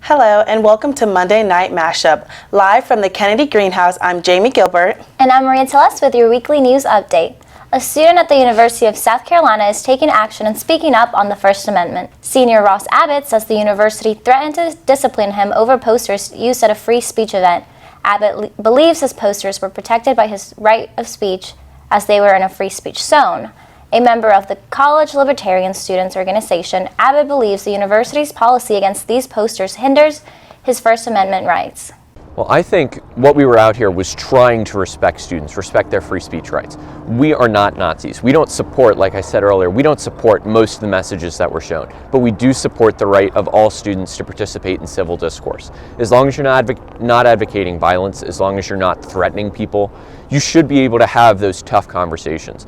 Hello and welcome to Monday Night Mashup. Live from the Kennedy Greenhouse, I'm Jamie Gilbert. And I'm Maria Tellez with your weekly news update. A student at the University of South Carolina is taking action and speaking up on the First Amendment. Senior Ross Abbott says the university threatened to discipline him over posters used at a free speech event. Abbott believes his posters were protected by his right of speech as they were in a free speech zone. A member of the College Libertarian Students Organization, Abbott believes the university's policy against these posters hinders his First Amendment rights. Well, I think what we were out here was trying to respect students, respect their free speech rights. We are not Nazis. We don't support, like I said earlier, we don't support most of the messages that were shown, but we do support the right of all students to participate in civil discourse. As long as you're not advocating violence, as long as you're not threatening people, you should be able to have those tough conversations.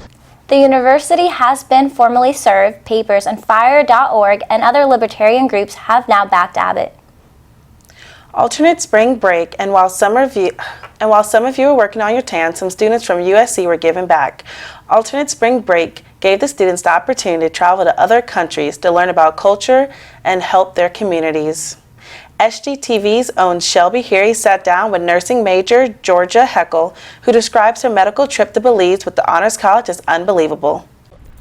The university has been formally served. Papers and Fire.org and other libertarian groups have now backed Abbott. Alternate spring break, and while some of you were working on your tan, some students from USC were giving back. Alternate spring break gave the students the opportunity to travel to other countries to learn about culture and help their communities. SGTV's own Shelby Heary sat down with nursing major Georgia Heckel, who describes her medical trip to Belize with the Honors College as unbelievable.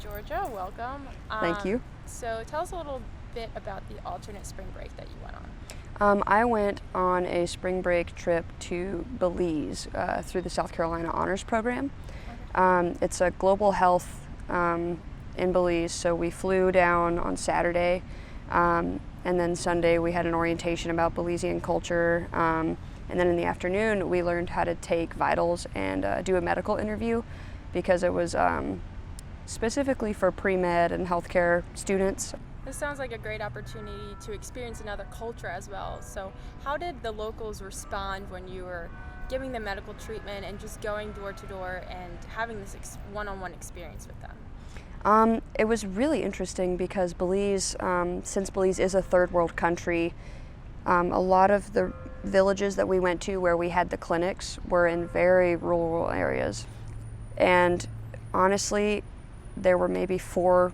Georgia, welcome. Thank you. So tell us a little bit about the alternate spring break that you went on. I went on a spring break trip to Belize through the South Carolina Honors Program. It's a global health in Belize, so we flew down on Saturday. And then Sunday we had an orientation about Belizean culture, and then in the afternoon we learned how to take vitals and do a medical interview, because it was specifically for pre-med and healthcare students. This sounds like a great opportunity to experience another culture as well. So how did the locals respond when you were giving them medical treatment and just going door to door and having this one-on-one experience with them? It was really interesting because Belize, since Belize is a third world country, a lot of the villages that we went to where we had the clinics were in very rural areas. And honestly, there were maybe 4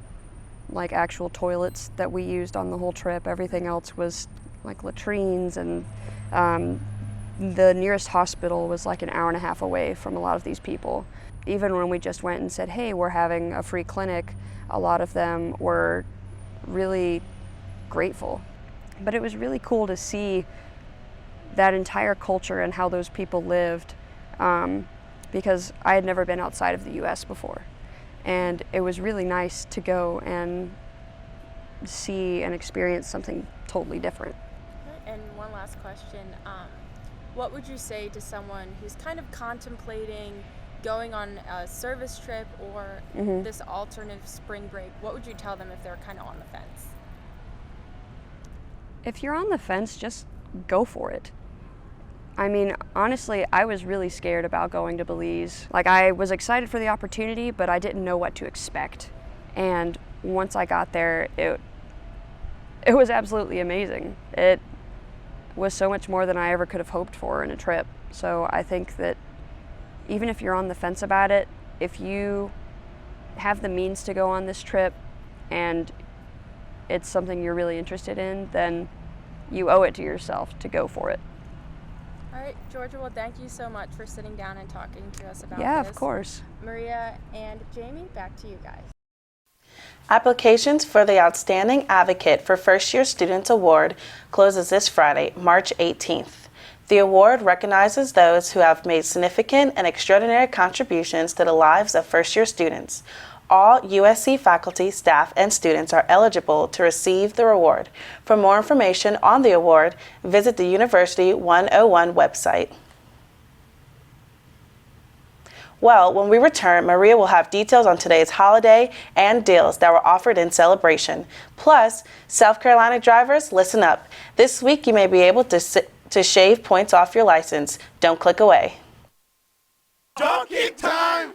actual toilets that we used on the whole trip. Everything else was like latrines, and the nearest hospital was like an hour and a half away from a lot of these people. Even when we just went and said, hey, we're having a free clinic, a lot of them were really grateful. But it was really cool to see that entire culture and how those people lived, because I had never been outside of the US before. And it was really nice to go and see and experience something totally different. And one last question, what would you say to someone who's kind of contemplating going on a service trip or this alternative spring break? What would you tell them if they're kind of on the fence? If you're on the fence, just go for it. I mean, honestly, I was really scared about going to Belize. I was excited for the opportunity, but I didn't know what to expect. And once I got there, it was absolutely amazing. It was so much more than I ever could have hoped for in a trip. So I think that even if you're on the fence about it, if you have the means to go on this trip and it's something you're really interested in, then you owe it to yourself to go for it. All right, Georgia, well, thank you so much for sitting down and talking to us about this. Yeah, of course. Maria and Jamie, back to you guys. Applications for the Outstanding Advocate for First Year Students Award closes this Friday, March 18th. The award recognizes those who have made significant and extraordinary contributions to the lives of first-year students. All USC faculty, staff, and students are eligible to receive the award. For more information on the award, visit the University 101 website. Well, when we return, Maria will have details on today's holiday and deals that were offered in celebration. Plus, South Carolina drivers, listen up. This week, you may be able to shave points off your license. Don't click away. Donkey time!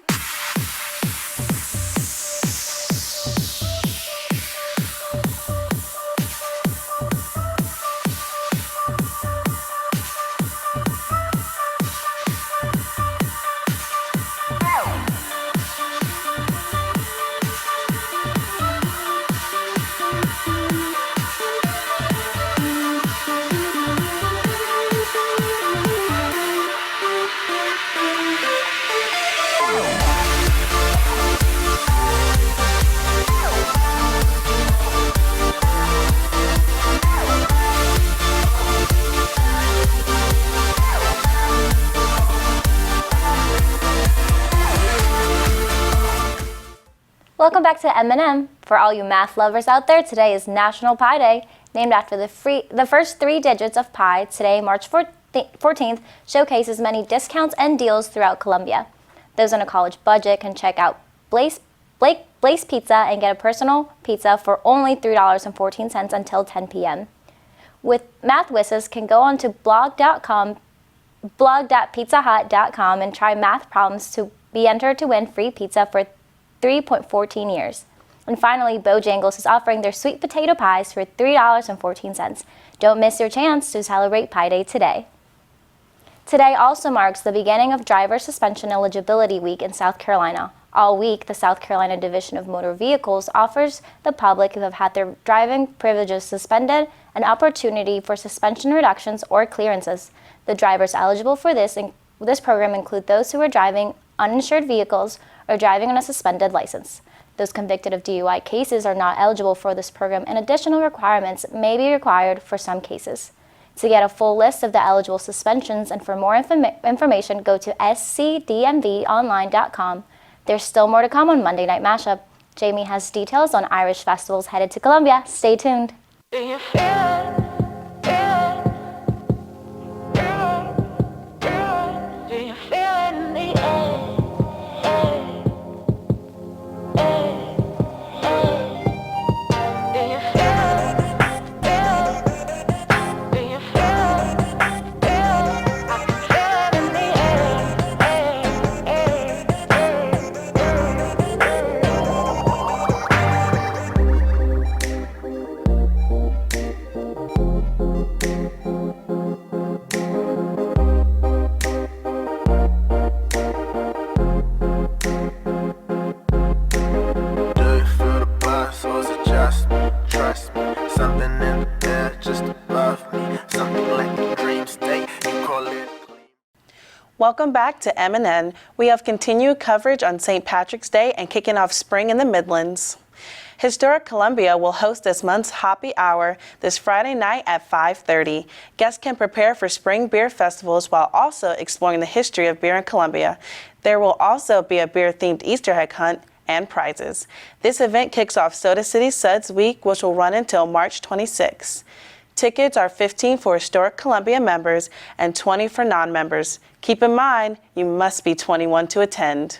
Welcome back to M&M. For all you math lovers out there, today is National Pi Day. Named after the first 3 digits of pi, today, March 14th, showcases many discounts and deals throughout Columbia. Those on a college budget can check out Blaze Pizza and get a personal pizza for only $3.14 until 10 p.m. With math whizzes, can go on to blog.pizzahut.com and try math problems to be entered to win free pizza for 3.14 years. And finally, Bojangles is offering their sweet potato pies for $3.14. Don't miss your chance to celebrate Pi Day today. Today also marks the beginning of Driver Suspension Eligibility Week in South Carolina. All week, the South Carolina Division of Motor Vehicles offers the public who have had their driving privileges suspended an opportunity for suspension reductions or clearances. The drivers eligible for this program include those who are driving uninsured vehicles or driving on a suspended license. Those convicted of DUI cases are not eligible for this program, and additional requirements may be required for some cases. To get a full list of the eligible suspensions and for more information, go to scdmvonline.com. There's still more to come on Monday Night Mashup. Jamie has details on Irish festivals headed to Columbia. Stay tuned. Do you feel it? Do you feel it in the air? Welcome back to M&N. We have continued coverage on St. Patrick's Day and kicking off spring in the Midlands. Historic Columbia will host this month's Hoppy Hour this Friday night at 5:30. Guests can prepare for spring beer festivals while also exploring the history of beer in Columbia. There will also be a beer-themed Easter egg hunt and prizes. This event kicks off Soda City Suds Week, which will run until March 26. Tickets are $15 for Historic Columbia members and $20 for non-members. Keep in mind, you must be 21 to attend.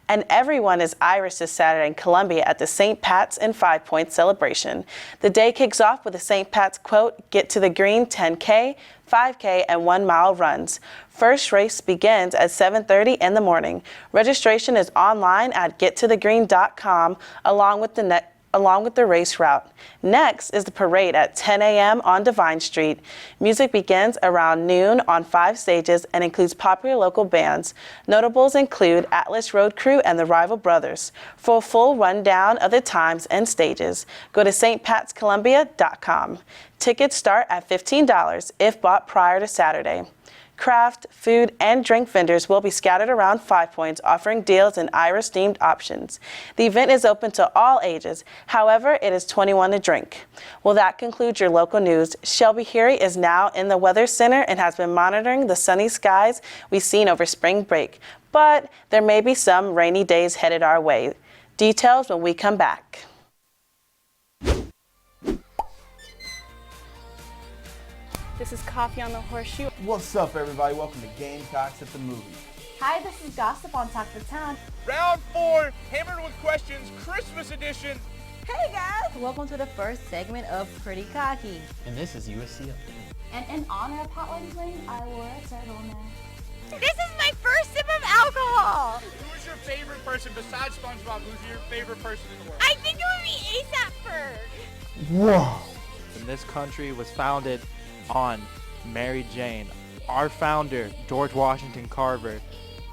And everyone is Irish this Saturday in Columbia at the St. Pat's and 5 Points celebration. The day kicks off with the St. Pat's quote, "Get to the green 10K, 5K, and 1 mile runs." First race begins at 7:30 in the morning. Registration is online at gettothegreen.com along with the race route. Next is the parade at 10 a.m. on Devine Street. Music begins around noon on 5 stages and includes popular local bands. Notables include Atlas Road Crew and the Rival Brothers. For a full rundown of the times and stages, go to stpatscolumbia.com. Tickets start at $15 if bought prior to Saturday. Craft, food, and drink vendors will be scattered around 5 Points, offering deals and Irish-themed options. The event is open to all ages. However, it is 21 to drink. Well, that concludes your local news. Shelby Heary is now in the Weather Center and has been monitoring the sunny skies we've seen over spring break. But there may be some rainy days headed our way. Details when we come back. This is Coffee on the Horseshoe. What's up, everybody? Welcome to Gamecocks at the Movies. Hi, this is Gossip on Talk the Town. Round 4, Hammered with Questions, Christmas edition. Hey guys! Welcome to the first segment of Pretty Cocky. And this is USC Update. And in honor of Hotline Bling, I wore a turtleneck. This is my first sip of alcohol. Who is your favorite person besides SpongeBob? Who's your favorite person in the world? I think it would be ASAP Ferg. Whoa. And this country was founded on Mary Jane. Our founder, George Washington Carver.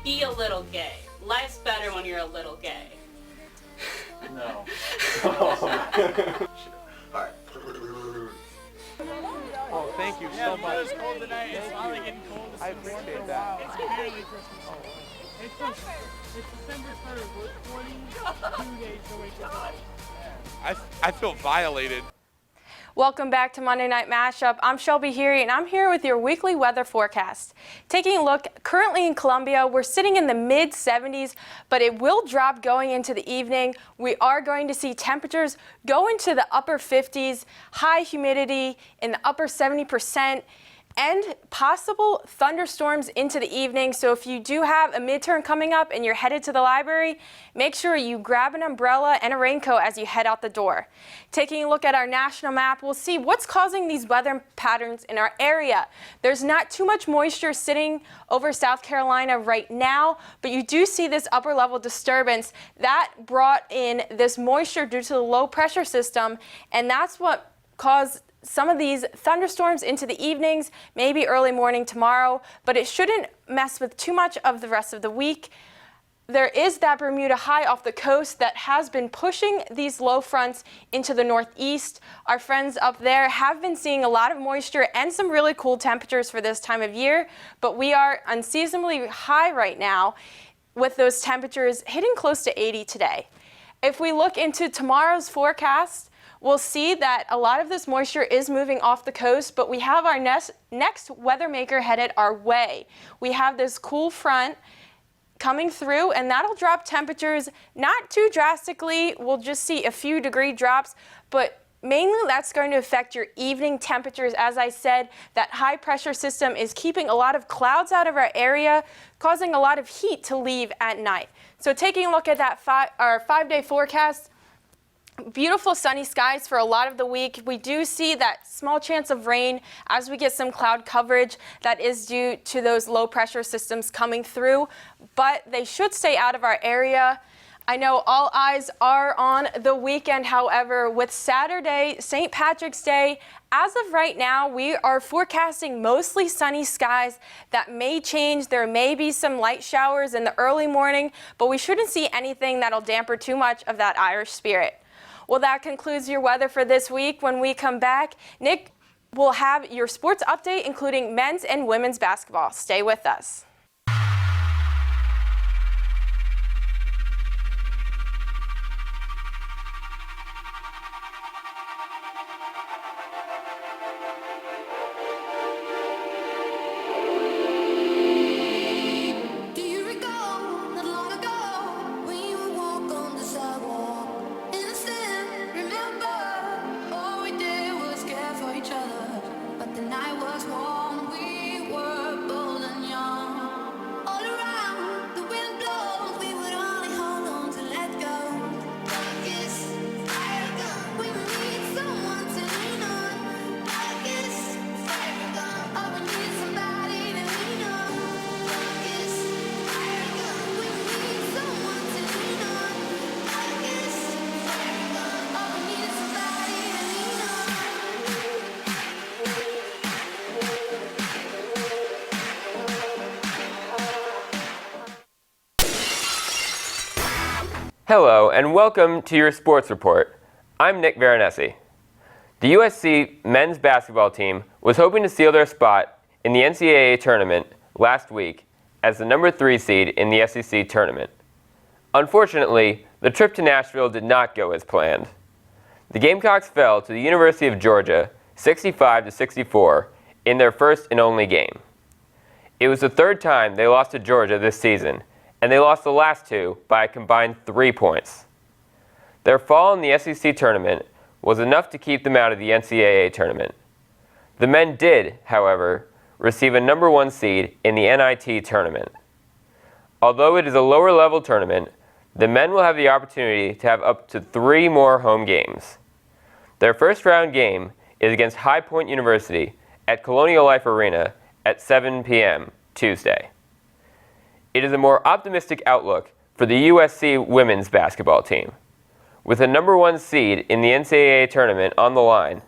Be a little gay. Life's better when you're a little gay. No. Alright. Oh, thank you so much. It's cold tonight. It's finally getting cold. I appreciate that. It's barely Christmas. It's December 3rd. We're 22 days away from it. I feel violated. Welcome back to Monday Night Mashup. I'm Shelby Heary, and I'm here with your weekly weather forecast. Taking a look, currently in Columbia, we're sitting in the mid-70s, but it will drop going into the evening. We are going to see temperatures go into the upper 50s, high humidity in the upper 70%, and possible thunderstorms into the evening. So if you do have a midterm coming up and you're headed to the library, make sure you grab an umbrella and a raincoat as you head out the door. Taking a look at our national map, we'll see what's causing these weather patterns in our area. There's not too much moisture sitting over South Carolina right now, but you do see this upper level disturbance that brought in this moisture due to the low pressure system, and that's what caused some of these thunderstorms into the evenings, maybe early morning tomorrow, but it shouldn't mess with too much of the rest of the week. There is that Bermuda high off the coast that has been pushing these low fronts into the northeast. Our friends up there have been seeing a lot of moisture and some really cool temperatures for this time of year, but we are unseasonably high right now with those temperatures hitting close to 80 today. If we look into tomorrow's forecast, we'll see that a lot of this moisture is moving off the coast, but we have our next weather maker headed our way. We have this cool front coming through, and that'll drop temperatures not too drastically. We'll just see a few degree drops, but mainly that's going to affect your evening temperatures. As I said, that high pressure system is keeping a lot of clouds out of our area, causing a lot of heat to leave at night. So taking a look at that our 5-day forecast, beautiful sunny skies for a lot of the week. We do see that small chance of rain as we get some cloud coverage that is due to those low pressure systems coming through, but they should stay out of our area. I know all eyes are on the weekend, however, with Saturday, St. Patrick's Day. As of right now, we are forecasting mostly sunny skies. That may change. There may be some light showers in the early morning, but we shouldn't see anything that'll damper too much of that Irish spirit. Well, that concludes your weather for this week. When we come back, Nick will have your sports update, including men's and women's basketball. Stay with us. Hello and welcome to your sports report. I'm Nick Veronesi. The USC men's basketball team was hoping to seal their spot in the NCAA tournament last week as the number 3 seed in the SEC tournament. Unfortunately, the trip to Nashville did not go as planned. The Gamecocks fell to the University of Georgia 65-64 in their first and only game. It was the third time they lost to Georgia this season, and they lost the last 2 by a combined 3 points. Their fall in the SEC tournament was enough to keep them out of the NCAA tournament. The men did, however, receive a number 1 seed in the NIT tournament. Although it is a lower level tournament, the men will have the opportunity to have up to 3 more home games. Their first round game is against High Point University at Colonial Life Arena at 7 p.m. Tuesday. It is a more optimistic outlook for the USC women's basketball team. With a number 1 seed in the NCAA tournament on the line,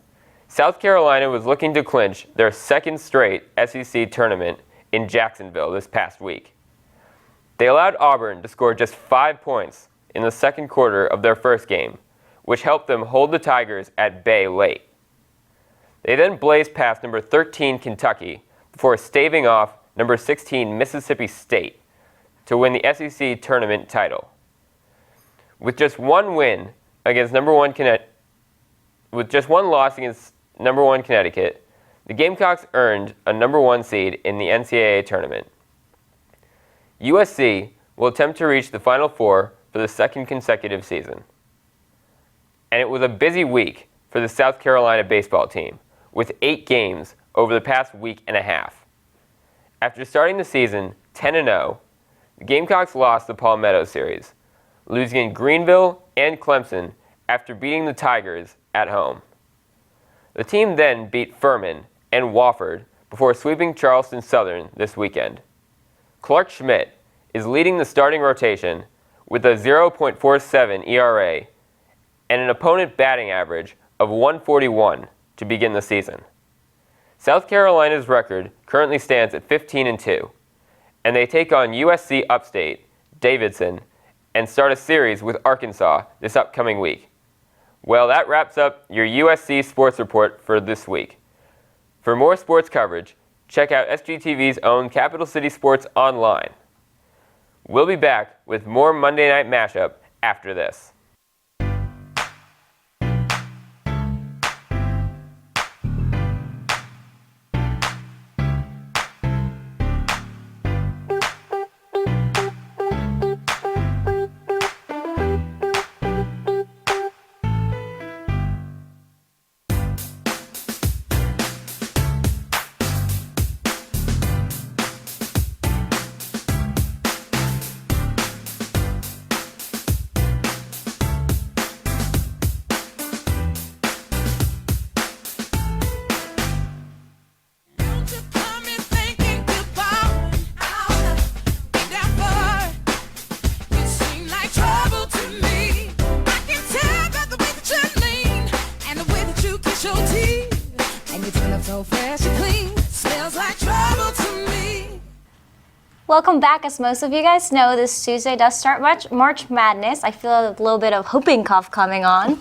South Carolina was looking to clinch their second straight SEC tournament in Jacksonville this past week. They allowed Auburn to score just 5 points in the second quarter of their first game, which helped them hold the Tigers at bay late. They then blazed past number 13 Kentucky before staving off number 16 Mississippi State to win the SEC tournament title. With just one win against number 1 with just one loss against number 1 Connecticut, the Gamecocks earned a number 1 seed in the NCAA tournament. USC will attempt to reach the Final Four for the 2nd consecutive season. And it was a busy week for the South Carolina baseball team, with 8 games over the past week and a half. After starting the season 10-0, the Gamecocks lost the Palmetto Series, losing in Greenville and Clemson after beating the Tigers at home. The team then beat Furman and Wofford before sweeping Charleston Southern this weekend. Clark Schmidt is leading the starting rotation with a 0.47 ERA and an opponent batting average of 141 to begin the season. South Carolina's record currently stands at 15-2, and they take on USC Upstate, Davidson, and start a series with Arkansas this upcoming week. Well, that wraps up your USC Sports Report for this week. For more sports coverage, check out SGTV's own Capital City Sports online. We'll be back with more Monday Night Mashup after this. Welcome back. As most of you guys know, this Tuesday does start March Madness. I feel a little bit of whooping cough coming on.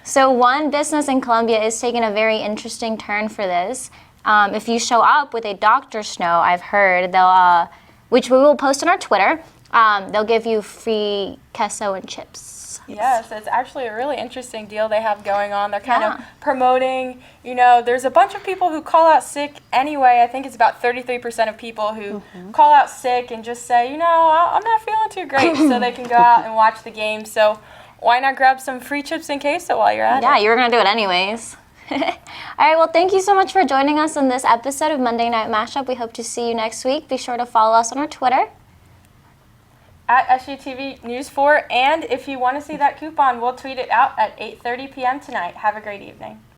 So one business in Columbia is taking a very interesting turn for this. If you show up with a Dr. Snow, I've heard, they'll, which we will post on our Twitter, they'll give you free queso and chips. Yes, it's actually a really interesting deal they have going on. They're kind of promoting, you know, there's a bunch of people who call out sick anyway. I think it's about 33% of people who call out sick and just say, you know, I'm not feeling too great, so they can go out and watch the game. So why not grab some free chips and queso while you're at it? Yeah, you were going to do it anyways. All right, well, thank you so much for joining us in this episode of Monday Night Mashup. We hope to see you next week. Be sure to follow us on our Twitter. At SGTV News4, and if you want to see that coupon, we'll tweet it out at 8:30 p.m. tonight. Have a great evening.